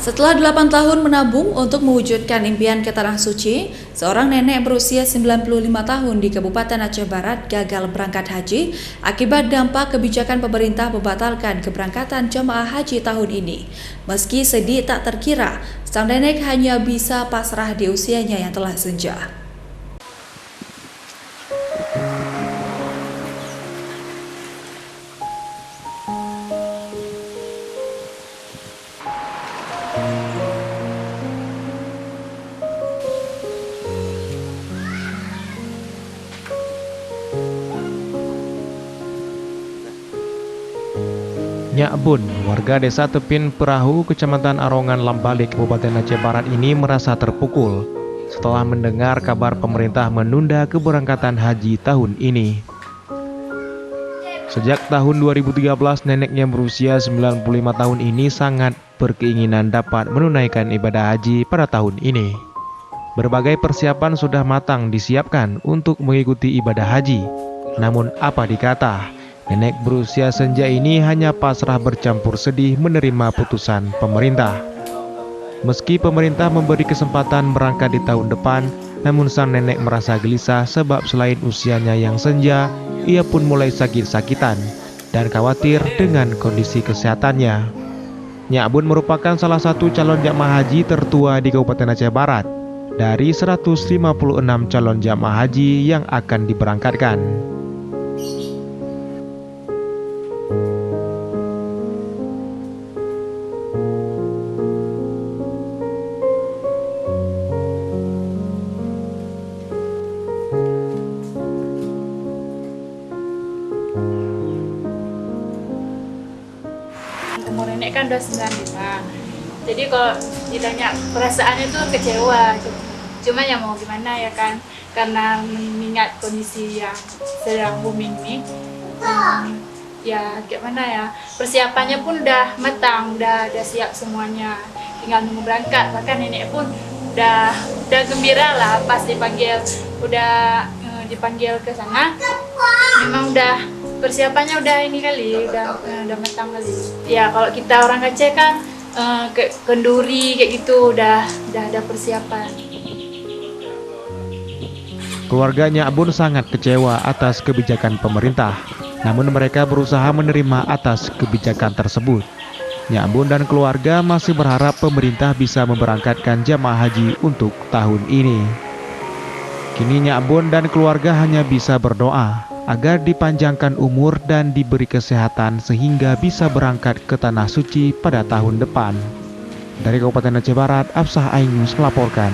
Setelah 8 tahun menabung untuk mewujudkan impian ke Tanah Suci, seorang nenek berusia 95 tahun di Kabupaten Aceh Barat gagal berangkat haji akibat dampak kebijakan pemerintah membatalkan keberangkatan jemaah haji tahun ini. Meski sedih tak terkira, sang nenek hanya bisa pasrah di usianya yang telah senja. Nyak Bun, warga desa Tepin Perahu, Kecamatan Arongan, Lambalik, Kabupaten Aceh Barat ini merasa terpukul setelah mendengar kabar pemerintah menunda keberangkatan haji tahun ini. Sejak tahun 2013, neneknya berusia 95 tahun ini sangat berkeinginan dapat menunaikan ibadah haji pada tahun ini. Berbagai persiapan sudah matang disiapkan untuk mengikuti ibadah haji. Namun apa dikata, nenek berusia senja ini hanya pasrah bercampur sedih menerima putusan pemerintah. Meski pemerintah memberi kesempatan berangkat di tahun depan, namun sang nenek merasa gelisah sebab selain usianya yang senja, ia pun mulai sakit-sakitan dan khawatir dengan kondisi kesehatannya. Nyak Bun merupakan salah satu calon jamaah haji tertua di Kabupaten Aceh Barat dari 156 calon jamaah haji yang akan diberangkatkan. Umur nenek kan udah 95. Jadi kalau ditanya perasaannya tuh kecewa. Cuma ya mau gimana ya kan, karena mengingat kondisi yang sedang booming nih. Ya gimana ya, persiapannya pun udah matang, udah siap semuanya. Tinggal nunggu berangkat. Bahkan nenek pun udah gembira lah pas dipanggil ke sana. Memang udah persiapannya udah ini kali, udah matang kali. Ya kalau kita orang Aceh kan ke kenduri kayak gitu udah ada persiapan. Keluarga Nyak Bun sangat kecewa atas kebijakan pemerintah, namun mereka berusaha menerima atas kebijakan tersebut. Nyak Bun dan keluarga masih berharap pemerintah bisa memberangkatkan jamaah haji untuk tahun ini. Kini Nyak Bun dan keluarga hanya bisa berdoa agar dipanjangkan umur dan diberi kesehatan sehingga bisa berangkat ke Tanah Suci pada tahun depan. Dari Kabupaten Aceh Barat, Afsah Ainus melaporkan.